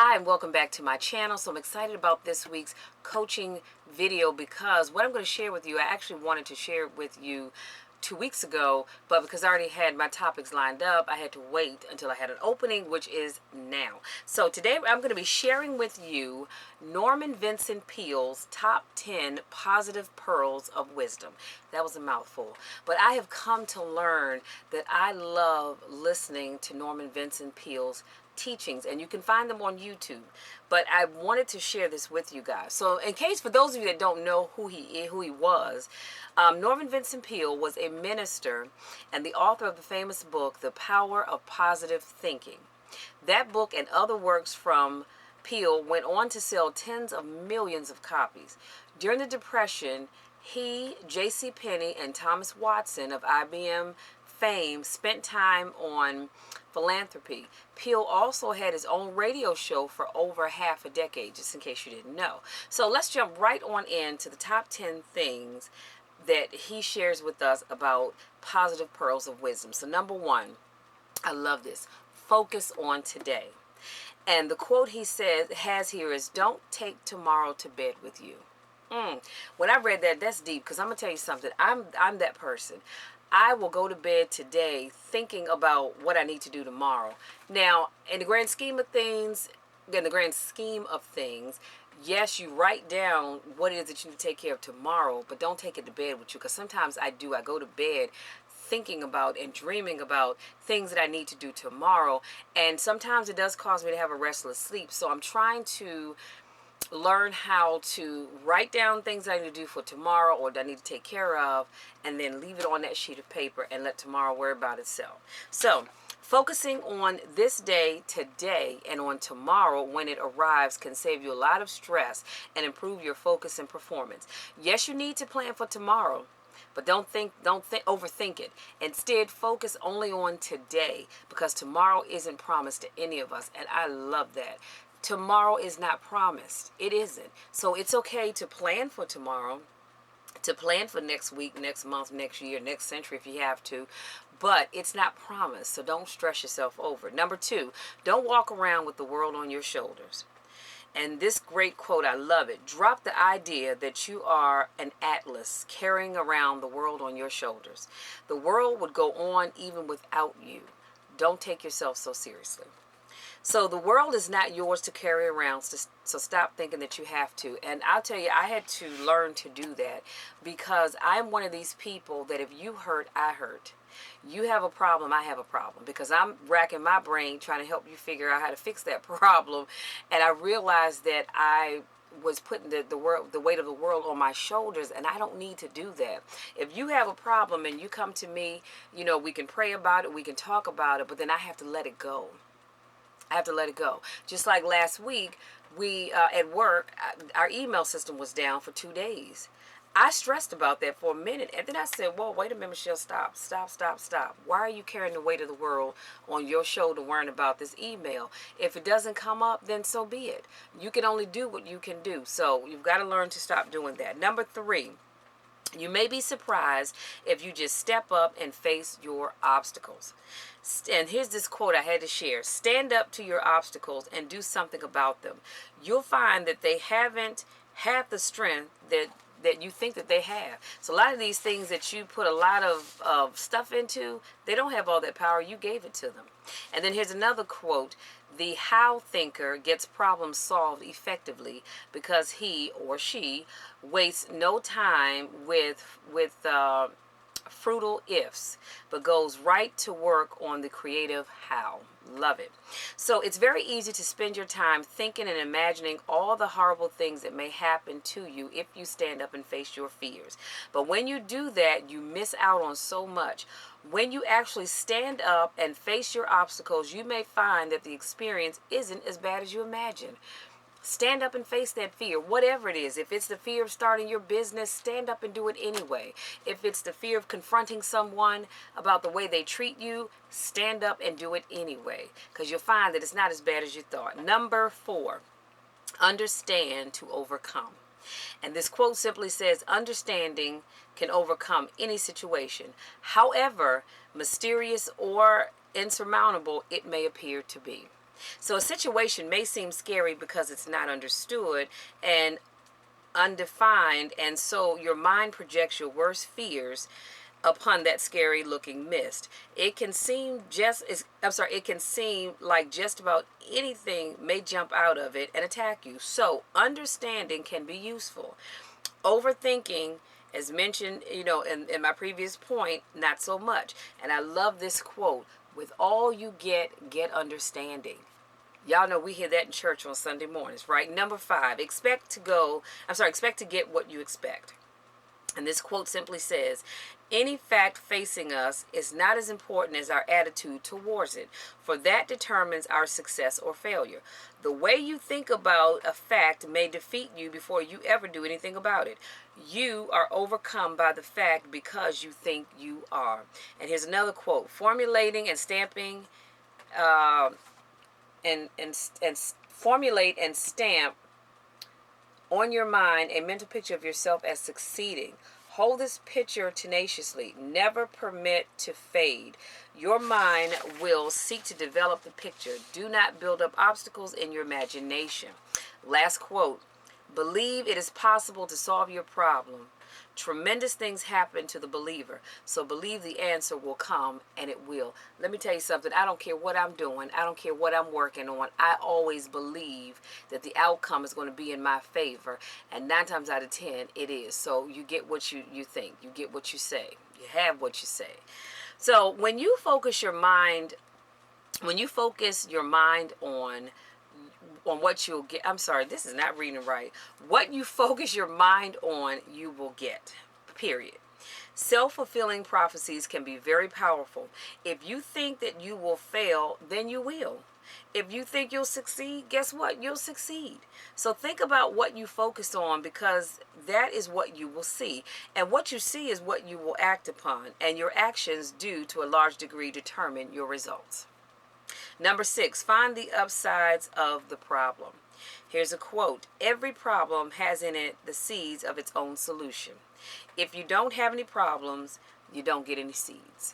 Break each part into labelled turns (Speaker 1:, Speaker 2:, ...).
Speaker 1: Hi and welcome back to my channel. So I'm excited about this week's coaching video because what I'm going to share with you, I actually wanted to share with you 2 weeks ago, but because I already had my topics lined up, I had to wait until I had an opening, which is now. So today I'm going to be sharing with you Norman Vincent Peale's top 10 positive pearls of wisdom. That was a mouthful, but I have come to learn that I love listening to Norman Vincent Peale's teachings, and you can find them on YouTube, but I wanted to share this with you guys. So in case for those of you that don't know who he was, Norman Vincent Peale was a minister and the author of the famous book The Power of Positive Thinking. That book and other works from Peale went on to sell tens of millions of copies. During the Depression, he, J.C. Penney, and Thomas Watson of IBM fame spent time on philanthropy. Peale also had his own radio show for over half a decade, just in case you didn't know. So let's jump right on into the top 10 things that he shares with us about positive pearls of wisdom. So number one, I love this. Focus on today. And the quote he has here is, "Don't take tomorrow to bed with you." When I read that, that's deep, because I'm going to tell you something. I'm that person. I will go to bed today thinking about what I need to do tomorrow. Now, in the grand scheme of things, yes, you write down what it is that you need to take care of tomorrow, but don't take it to bed with you, because sometimes I do. I go to bed thinking about and dreaming about things that I need to do tomorrow, and sometimes it does cause me to have a restless sleep. So I'm trying to learn how to write down things I need to do for tomorrow or that I need to take care of, and then leave it on that sheet of paper and let tomorrow worry about itself. So focusing on this day today and on tomorrow when it arrives can save you a lot of stress and improve your focus and performance. Yes, you need to plan for tomorrow, but don't overthink it. Instead, focus only on today, because tomorrow isn't promised to any of us, and I love that. Tomorrow is not promised. It isn't. So it's okay to plan for tomorrow, to plan for next week, next month, next year, next century if you have to, but it's not promised. So don't stress yourself over. Number two, don't walk around with the world on your shoulders. And this great quote, I love it. Drop the idea that you are an atlas carrying around the world on your shoulders. The world would go on even without you. Don't take yourself so seriously. So the world is not yours to carry around, so stop thinking that you have to. And I'll tell you, I had to learn to do that, because I'm one of these people that if you hurt, I hurt. You have a problem, I have a problem, because I'm racking my brain trying to help you figure out how to fix that problem. And I realized that I was putting the weight of the world on my shoulders, and I don't need to do that. If you have a problem and you come to me, we can pray about it, we can talk about it, but then I have to let it go. I have to let it go. Just like last week, we at work, our email system was down for 2 days. I stressed about that for a minute, and then I said, whoa, wait a minute, Michelle, stop. Why are you carrying the weight of the world on your shoulder worrying about this email? If it doesn't come up, then so be it. You can only do what you can do. So you've got to learn to stop doing that. Number three, you may be surprised if you just step up and face your obstacles. And here's this quote I had to share. Stand up to your obstacles and do something about them. You'll find that they haven't had the strength that you think that they have. So a lot of these things that you put a lot of stuff into, they don't have all that power. You gave it to them. And then here's another quote. The how thinker gets problems solved effectively because he or she wastes no time with frugal ifs, but goes right to work on the creative how. Love it. So it's very easy to spend your time thinking and imagining all the horrible things that may happen to you if you stand up and face your fears. But when you do that, you miss out on so much. When you actually stand up and face your obstacles, you may find that the experience isn't as bad as you imagine. Stand up and face that fear, whatever it is. If it's the fear of starting your business, stand up and do it anyway. If it's the fear of confronting someone about the way they treat you, stand up and do it anyway, because you'll find that it's not as bad as you thought. Number four, understand to overcome. And this quote simply says, understanding can overcome any situation, however mysterious or insurmountable it may appear to be. So a situation may seem scary because it's not understood and undefined, and so your mind projects your worst fears upon that scary looking mist. It can seem it can seem like just about anything may jump out of it and attack you. So understanding can be useful. Overthinking, as mentioned, in my previous point, not so much. And I love this quote: with all you get understanding. Y'all know we hear that in church on Sunday mornings, right? Number 5, expect to get what you expect. And this quote simply says, any fact facing us is not as important as our attitude towards it, for that determines our success or failure. The way you think about a fact may defeat you before you ever do anything about it. You are overcome by the fact because you think you are. And here's another quote: formulating and stamping and formulate and stamp on your mind a mental picture of yourself as succeeding. Hold this picture tenaciously. Never permit to fade. Your mind will seek to develop the picture. Do not build up obstacles in your imagination. Last quote: believe it is possible to solve your problem. Tremendous things happen to the believer, so believe the answer will come, and it will. Let me tell you something. I don't care what I'm doing. I don't care what I'm working on. I always believe that the outcome is going to be in my favor, and 9 times out of 10, it is. So you get what you think. You get what you say. You have what you say. So when you focus your mind on what you'll get. I'm sorry, this is not reading right. What you focus your mind on, you will get. Period. Self-fulfilling prophecies can be very powerful. If you think that you will fail, then you will. If you think you'll succeed, guess what? You'll succeed. So think about what you focus on, because that is what you will see. And what you see is what you will act upon. And your actions do, to a large degree, determine your results. Number 6, find the upsides of the problem. Here's a quote: every problem has in it the seeds of its own solution. If you don't have any problems, you don't get any seeds.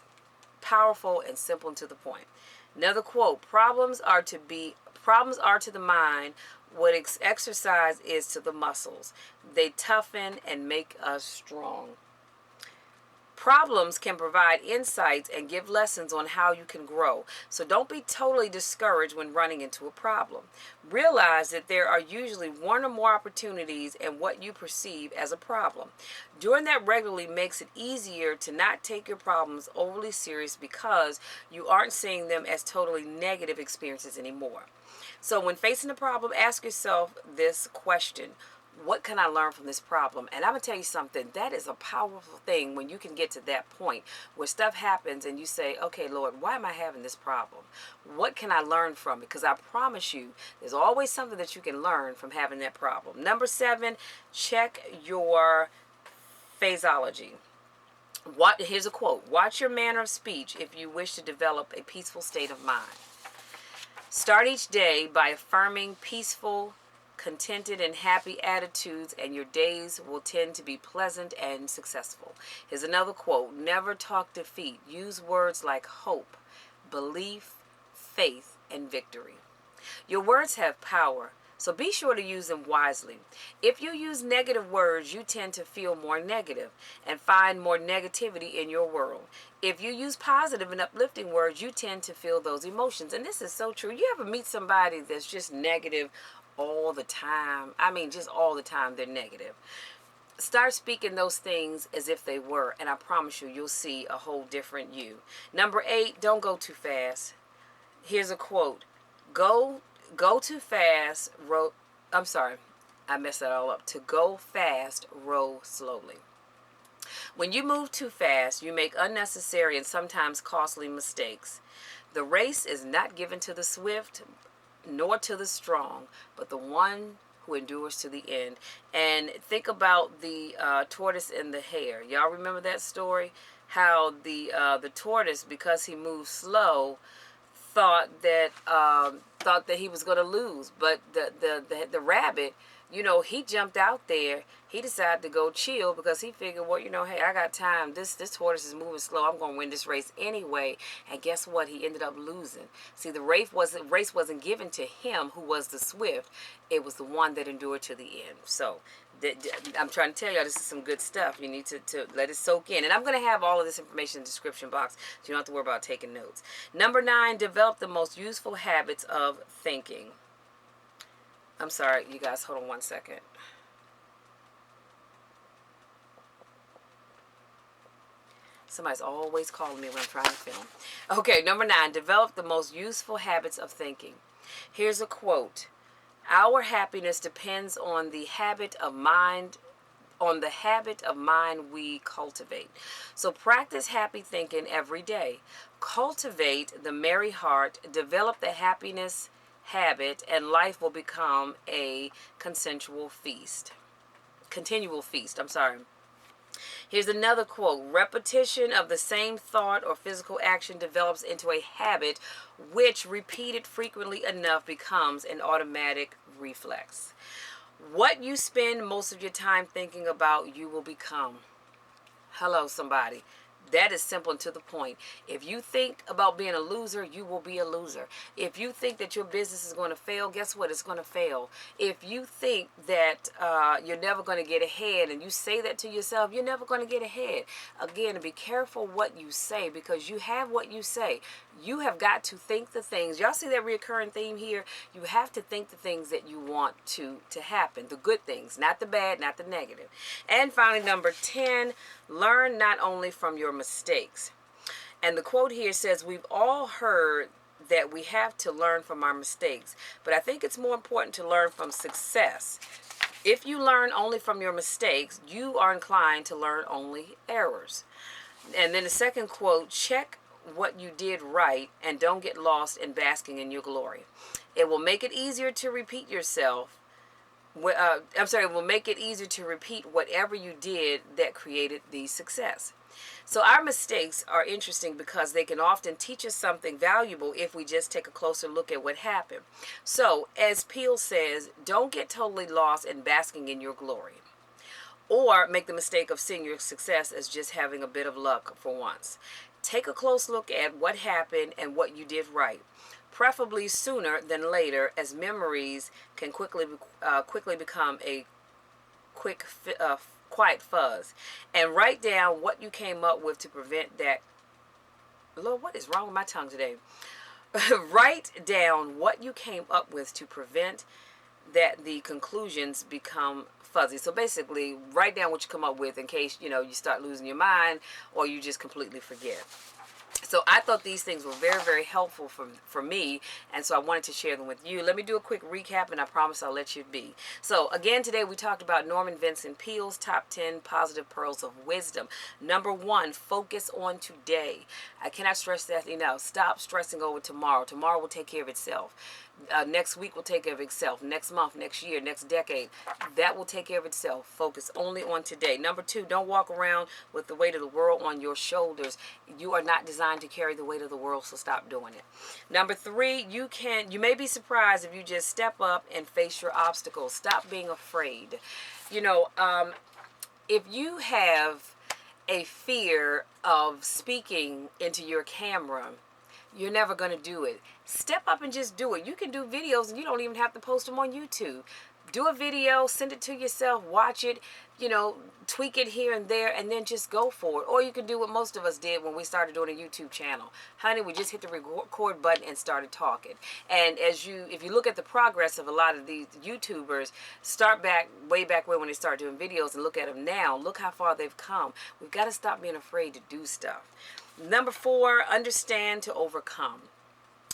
Speaker 1: Powerful and simple and to the point. Another quote: problems are to the mind what exercise is to the muscles. They toughen and make us strong. Problems can provide insights and give lessons on how you can grow. So don't be totally discouraged when running into a problem. Realize that there are usually one or more opportunities in what you perceive as a problem. Doing that regularly makes it easier to not take your problems overly serious, because you aren't seeing them as totally negative experiences anymore. So when facing a problem, ask yourself this question: what can I learn from this problem? And I'm going to tell you something, that is a powerful thing when you can get to that point where stuff happens and you say, okay, Lord, why am I having this problem? What can I learn from it? Because I promise you, there's always something that you can learn from having that problem. Number 7, check your phraseology. Here's a quote: watch your manner of speech if you wish to develop a peaceful state of mind. Start each day by affirming peaceful, contented, and happy attitudes, and your days will tend to be pleasant and successful. Here's another quote: never talk defeat. Use words like hope, belief, faith, and victory. Your words have power, so be sure to use them wisely. If you use negative words, you tend to feel more negative and find more negativity in your world. If you use positive and uplifting words, you tend to feel those emotions. And this is so true. You ever meet somebody that's just negative all the time? I mean, just all the time they're negative. Start speaking those things as if they were, and I promise you, you'll see a whole different you. Number 8, don't go too fast. Here's a quote: go too fast, I messed that all up. To go fast, row slowly. When you move too fast, you make unnecessary and sometimes costly mistakes. The race is not given to the swift, nor to the strong, but the one who endures to the end. And think about the tortoise and the hare. Y'all remember that story? How the tortoise, because he moved slow, thought that he was going to lose, but the rabbit, you know, he jumped out there. He decided to go chill because he figured, well, you know, hey, I got time. This horse is moving slow. I'm going to win this race anyway. And guess what? He ended up losing. See, the race wasn't given to him, who was the swift. It was the one that endured to the end. So I'm trying to tell y'all, this is some good stuff. You need to let it soak in. And I'm going to have all of this information in the description box, so you don't have to worry about taking notes. Number 9, develop the most useful habits of thinking. I'm sorry, you guys, hold on one second. Somebody's always calling me when I'm trying to film. Okay, number 9, develop the most useful habits of thinking. Here's a quote. Our happiness depends on the habit of mind we cultivate. So practice happy thinking every day. Cultivate the merry heart, develop the happiness habit, and life will become a continual feast. Here's another quote. Repetition of the same thought or physical action develops into a habit which, repeated frequently enough, becomes an automatic reflex. What you spend most of your time thinking about, you will become. Hello, somebody. That is simple and to the point. If you think about being a loser, you will be a loser. If you think that your business is going to fail, guess what? It's going to fail. If you think that you're never going to get ahead, and you say that to yourself, you're never going to get ahead. Again, be careful what you say, because you have what you say. You have got to think the things. Y'all see that recurring theme here? You have to think the things that you want to happen. The good things, not the bad, not the negative. And finally, number 10, learn not only from your mistakes. And the quote here says, we've all heard that we have to learn from our mistakes, but I think it's more important to learn from success. If you learn only from your mistakes, you are inclined to learn only errors. And then the second quote, check what you did right and don't get lost in basking in your glory. It will make it easier to repeat yourself. It will make it easier to repeat whatever you did that created the success. So our mistakes are interesting because they can often teach us something valuable if we just take a closer look at what happened. So, as Peale says, don't get totally lost in basking in your glory, or make the mistake of seeing your success as just having a bit of luck for once. Take a close look at what happened and what you did right, preferably sooner than later, as memories can quickly become a quiet fuzz. And write down what you came up with to prevent that. Lord, what is wrong with my tongue today? Write down what you came up with to prevent that the conclusions become fuzzy. So basically, write down what you come up with in case, you start losing your mind or you just completely forget. So I thought these things were very, very helpful for me, and so I wanted to share them with you. Let me do a quick recap, and I promise I'll let you be. So again, today we talked about Norman Vincent Peale's top 10 positive pearls of wisdom. Number 1, focus on today. I cannot stress that enough. Stop stressing over tomorrow. Tomorrow will take care of itself. Next week will take care of itself. Next month, next year, next decade, that will take care of itself. Focus only on today. Number 2, don't walk around with the weight of the world on your shoulders. You are not designed to carry the weight of the world, so stop doing it. Number 3, you may be surprised if you just step up and face your obstacles. Stop being afraid. If you have a fear of speaking into your camera, you're never going to do it. Step up and just do it. You can do videos and you don't even have to post them on YouTube. Do a video, send it to yourself, watch it, tweak it here and there, and then just go for it. Or you can do what most of us did when we started doing a YouTube channel. Honey, we just hit the record button and started talking. And if you look at the progress of a lot of these YouTubers, start way back when they started doing videos and look at them now, look how far they've come. We've got to stop being afraid to do stuff. Number 4, understand to overcome.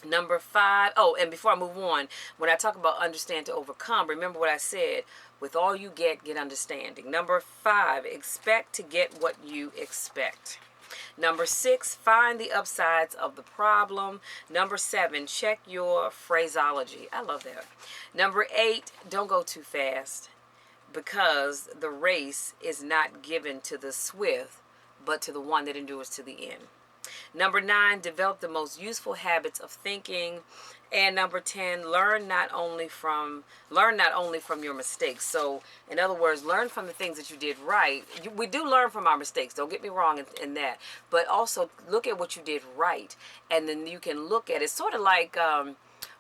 Speaker 1: Number 5, and before I move on, when I talk about understand to overcome, remember what I said, with all you get understanding. Number 5, expect to get what you expect. Number 6, find the upsides of the problem. Number 7, check your phraseology. I love that. Number 8, don't go too fast, because the race is not given to the swift, but to the one that endures to the end. Number 9, develop the most useful habits of thinking. And number 10, learn not only from your mistakes. So, in other words, learn from the things that you did right. We do learn from our mistakes. Don't get me wrong in that. But also look at what you did right, and then you can look at it. Sort of like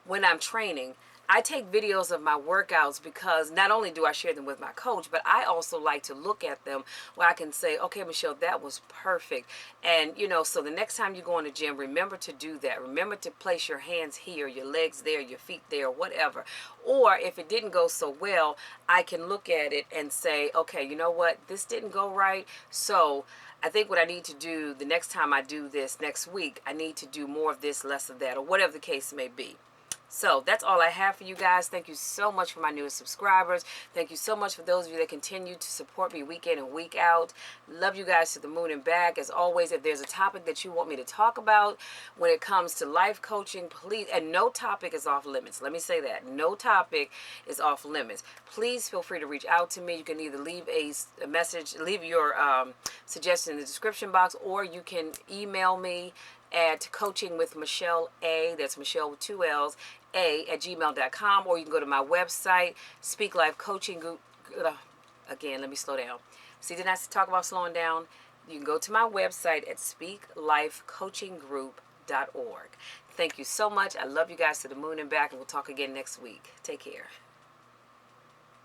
Speaker 1: when I'm training. I take videos of my workouts because not only do I share them with my coach, but I also like to look at them where I can say, okay, Michelle, that was perfect. And, so the next time you go in the gym, remember to do that. Remember to place your hands here, your legs there, your feet there, whatever. Or if it didn't go so well, I can look at it and say, okay, you know what? This didn't go right. So I think what I need to do the next time I do this next week, I need to do more of this, less of that, or whatever the case may be. So that's all I have for you guys. Thank you so much for my newest subscribers. Thank you so much for those of you that continue to support me week in and week out. Love you guys to the moon and back. As always, if there's a topic that you want me to talk about when it comes to life coaching, please, and no topic is off limits. Let me say that. No topic is off limits. Please feel free to reach out to me. You can either leave a message, leave your suggestion in the description box, or you can email me at coachingwithmichelle, that's Michelle with 2 L's, @gmail.com, or you can go to my website, Speak Life Coaching Group. Again, let me slow down. See, didn't I talk about slowing down? You can go to my website at speaklifecoachinggroup.org. Thank you so much. I love you guys to the moon and back, and we'll talk again next week. Take care.